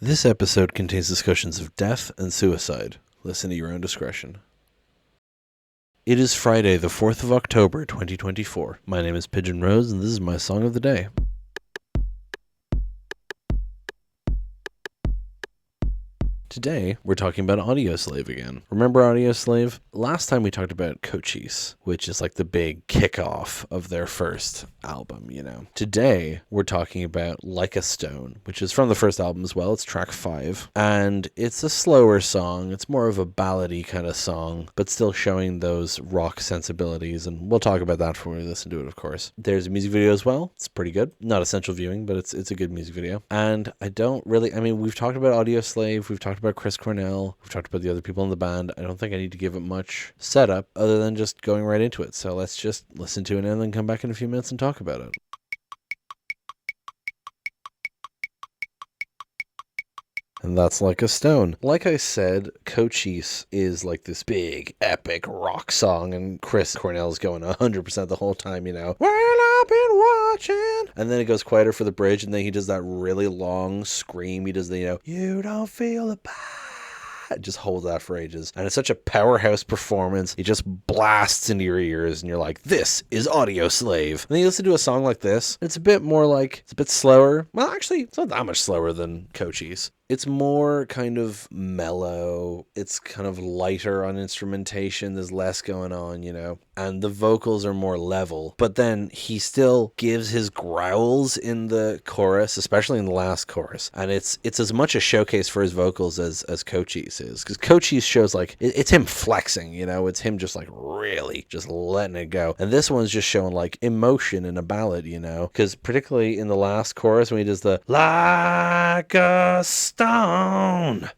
This episode contains discussions of death and suicide. Listen to your own discretion. It is Friday, the 4th of October, 2024. My name is Pigeon Rose, and this is my song of the day. Today, we're talking about Audioslave again. Remember Audioslave? Last time we talked about Cochise, which is like the big kickoff of their first album, you know. Today, we're talking about Like a Stone, which is from the first album as well. It's track 5. And it's a slower song. It's more of a ballady kind of song, but still showing those rock sensibilities. And we'll talk about that when we listen to it, of course. There's a music video as well. It's pretty good. Not essential viewing, but it's a good music video. And we've talked about Audioslave. We've talked about Chris Cornell. We've talked about the other people in the band. I don't think I need to give it much setup other than just going right into it. So let's just listen to it and then come back in a few minutes and talk about it. And that's Like a Stone. Like I said, Cochise is like this big, epic rock song, and Chris Cornell's going 100% the whole time, you know. Well, I've been watching. And then it goes quieter for the bridge, and then he does that really long scream. He does the, you don't feel the power. It just holds that for ages. And it's such a powerhouse performance. It just blasts into your ears, and you're like, this is Audioslave. And then you listen to a song like this, it's a bit slower. Well, actually, it's not that much slower than Cochise. It's more kind of mellow. It's kind of lighter on instrumentation. There's less going on, you know. And the vocals are more level. But then he still gives his growls in the chorus, especially in the last chorus. And it's as much a showcase for his vocals as Cochise is. Because Cochise shows like, it's him flexing, you know. It's him just like really just letting it go. And this one's just showing like emotion in a ballad, you know. Because particularly in the last chorus when he does the like a stone.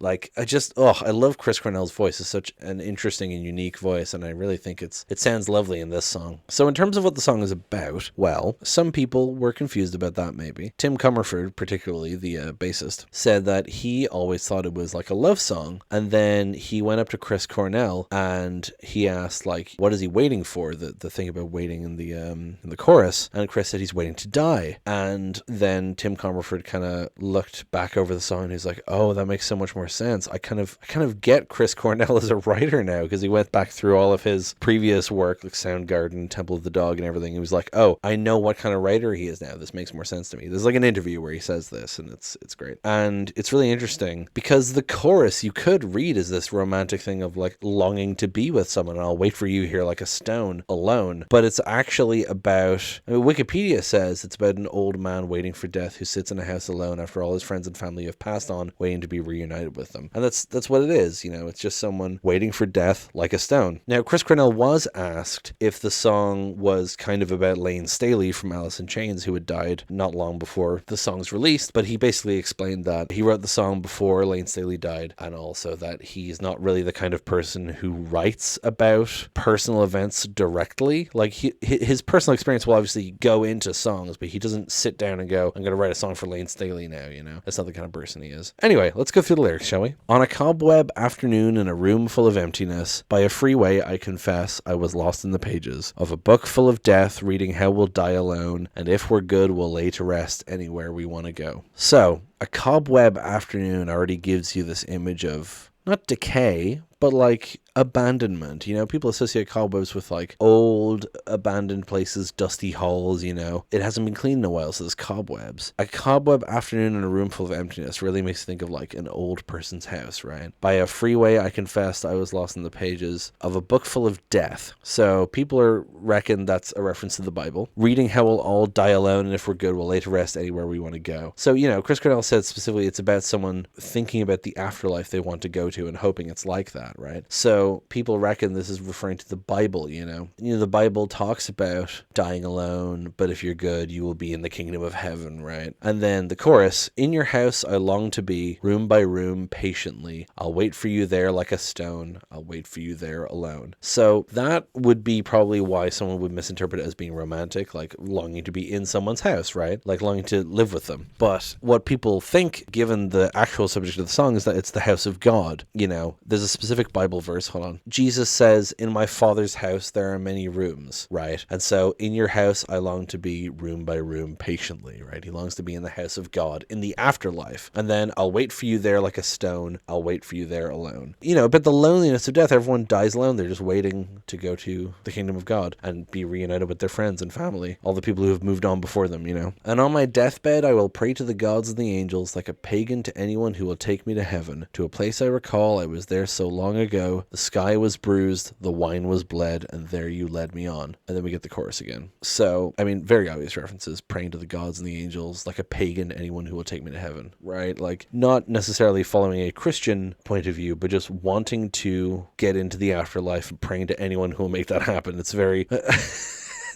Like, I love Chris Cornell's voice. It's such an interesting and unique voice, and I really think it sounds lovely in this song. So in terms of what the song is about, well, some people were confused about that maybe. Tim Commerford, particularly the bassist, said that he always thought it was like a love song, and then he went up to Chris Cornell and he asked, like, what is he waiting for? The thing about waiting in the chorus, and Chris said he's waiting to die. And then Tim Commerford kind of looked back over the song and he's like, oh, that makes so much more sense. I kind of get Chris Cornell as a writer now, because he went back through all of his previous work, like Soundgarden, Temple of the Dog, and everything. He was like, oh, I know what kind of writer he is now. This makes more sense to me. There's like an interview where he says this, and it's great. And it's really interesting because the chorus you could read as this romantic thing of like longing to be with someone. And I'll wait for you here like a stone alone. But it's actually about, Wikipedia says it's about an old man waiting for death who sits in a house alone after all his friends and family have passed on, waiting to be reunited with them. And that's what it is, you know. It's just someone waiting for death like a stone. Now, Chris Cornell was asked if the song was kind of about Lane Staley from Alice in Chains, who had died not long before the song's released, but he basically explained that he wrote the song before Lane Staley died, and also that he's not really the kind of person who writes about personal events directly. Like, his personal experience will obviously go into songs, but he doesn't sit down and go, I'm going to write a song for Lane Staley now, you know. That's not the kind of person he is. Anyway, let's go through the lyrics, shall we? On a cobweb afternoon in a room full of emptiness, by a freeway I confess I was lost in the pages of a book full of death, reading how we'll die alone, and if we're good we'll lay to rest anywhere we want to go. So, a cobweb afternoon already gives you this image of not decay, but like abandonment. You know, people associate cobwebs with like old abandoned places, dusty halls, you know. It hasn't been cleaned in a while, so there's cobwebs. A cobweb afternoon in a room full of emptiness really makes you think of like an old person's house, right? By a freeway I confessed I was lost in the pages of a book full of death. So people reckon that's a reference to the Bible. Reading how we'll all die alone, and if we're good we'll lay to rest anywhere we want to go. So, you know, Chris Cornell said specifically it's about someone thinking about the afterlife they want to go to and hoping it's like that, right? So people reckon this is referring to the Bible, you know. The Bible talks about dying alone, but if you're good, you will be in the kingdom of heaven, right? And then the chorus, in your house I long to be, room by room, patiently. I'll wait for you there like a stone. I'll wait for you there alone. So that would be probably why someone would misinterpret it as being romantic, like longing to be in someone's house, right? Like longing to live with them. But what people think, given the actual subject of the song, is that it's the house of God. You know, there's a specific specific Bible verse. Hold on. Jesus says, in my Father's house there are many rooms, right? And so in your house I long to be room by room patiently, right? He longs to be in the house of God in the afterlife. And then I'll wait for you there like a stone. I'll wait for you there alone. But the loneliness of death, everyone dies alone. They're just waiting to go to the kingdom of God and be reunited with their friends and family, all the people who have moved on before them, And on my deathbed I will pray to the gods and the angels like a pagan to anyone who will take me to heaven, to a place I recall I was there so long ago. The sky was bruised, the wine was bled, and there you led me on. And then we get the chorus again. So, very obvious references, praying to the gods and the angels like a pagan to anyone who will take me to heaven, right? Like, not necessarily following a Christian point of view, but just wanting to get into the afterlife and praying to anyone who will make that happen. It's very...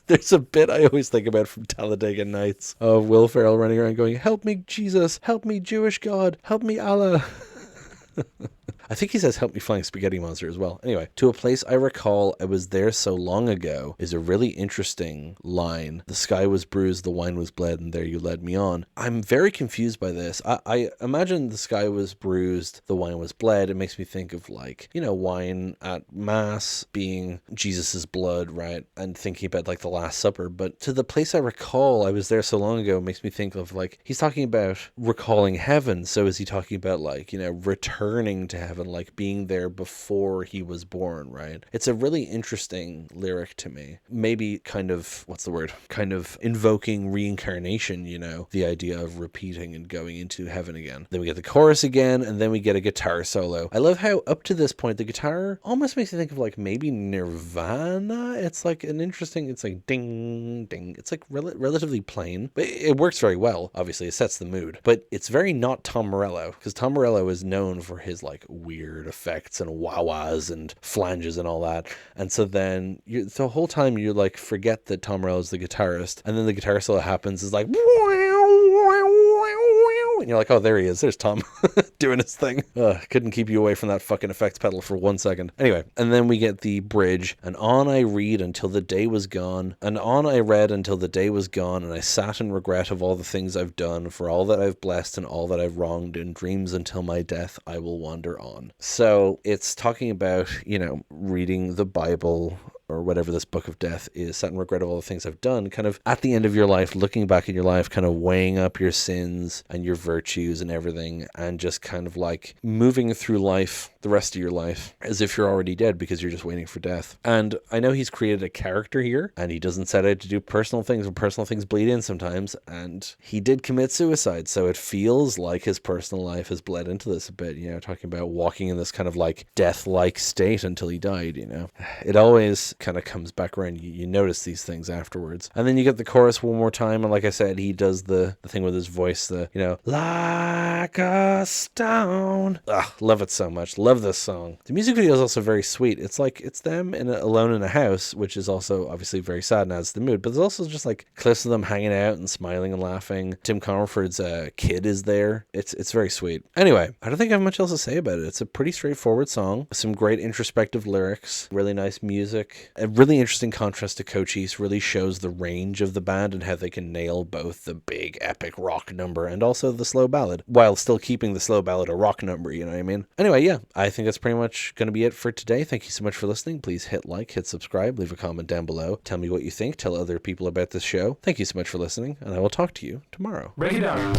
There's a bit I always think about from Talladega Nights of Will Ferrell running around going, help me, Jesus, help me, Jewish God, help me, Allah. I think he says, help me, flying spaghetti monster as well. Anyway, to a place I recall I was there so long ago is a really interesting line. The sky was bruised, the wine was bled, and there you led me on. I'm very confused by this. I imagine the sky was bruised, the wine was bled. It makes me think of wine at Mass being Jesus's blood, right? And thinking about the Last Supper. But to the place I recall I was there so long ago makes me think of he's talking about recalling heaven. So is he talking about returning to heaven? Being there before he was born, right? It's a really interesting lyric to me. Maybe kind of invoking reincarnation, the idea of repeating and going into heaven again. Then we get the chorus again, and then we get a guitar solo. I love how up to this point, the guitar almost makes me think of maybe Nirvana. It's an interesting, it's ding, ding. It's relatively plain, but it works very well. Obviously, it sets the mood, but it's very not Tom Morello, because Tom Morello is known for his weird effects and wah-wahs and flanges and all that. And so then the whole time you forget that Tom Morello is the guitarist, and then the guitar solo happens, is and you're like, oh, there he is. There's Tom doing his thing. Couldn't keep you away from that fucking effects pedal for 1 second. Anyway, and then we get the bridge. And on I read until the day was gone. And on I read until the day was gone. And I sat in regret of all the things I've done, for all that I've blessed and all that I've wronged. In dreams until my death I will wander on. So it's talking about, reading the Bible or whatever this book of death is, sat in regret of all the things I've done, kind of at the end of your life, looking back in your life, kind of weighing up your sins and your virtues and everything, and just kind of moving through life, the rest of your life, as if you're already dead because you're just waiting for death. And I know he's created a character here, and he doesn't set out to do personal things, but personal things bleed in sometimes, and he did commit suicide, so it feels like his personal life has bled into this a bit, talking about walking in this kind of death-like state until he died, It always kind of comes back around. You notice these things afterwards. And then you get the chorus one more time, and like I said, he does the thing with his voice, like a stone. Love it so much. Love this song. The music video is also very sweet. It's it's them alone in a house, which is also obviously very sad and adds to the mood, but there's also just clips of them hanging out and smiling and laughing. Tim Commerford's kid is there. It's very sweet. Anyway, I don't think I have much else to say about it. It's a pretty straightforward song. Some great introspective lyrics, really nice music. A really interesting contrast to Cochise, really shows the range of the band and how they can nail both the big epic rock number and also the slow ballad, while still keeping the slow ballad a rock number, you know what I mean? Anyway, yeah, I think that's pretty much going to be it for today. Thank you so much for listening. Please hit like, hit subscribe, leave a comment down below. Tell me what you think. Tell other people about this show. Thank you so much for listening, and I will talk to you tomorrow. Break it down.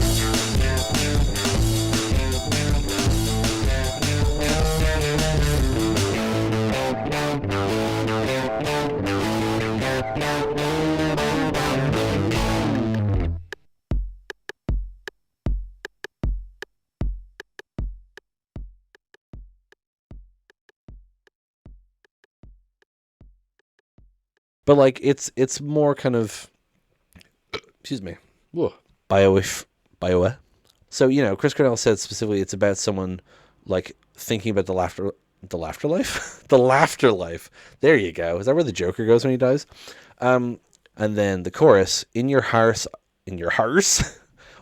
But it's more kind of, excuse me, bio. So Chris Cornell said specifically it's about someone thinking about the laughter life, the laughter life. There you go. Is that where the Joker goes when he dies? And then the chorus, in your hearse.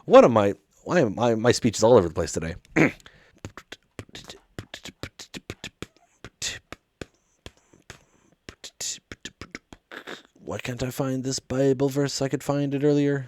My speech is all over the place today. Why can't I find this Bible verse? I could find it earlier.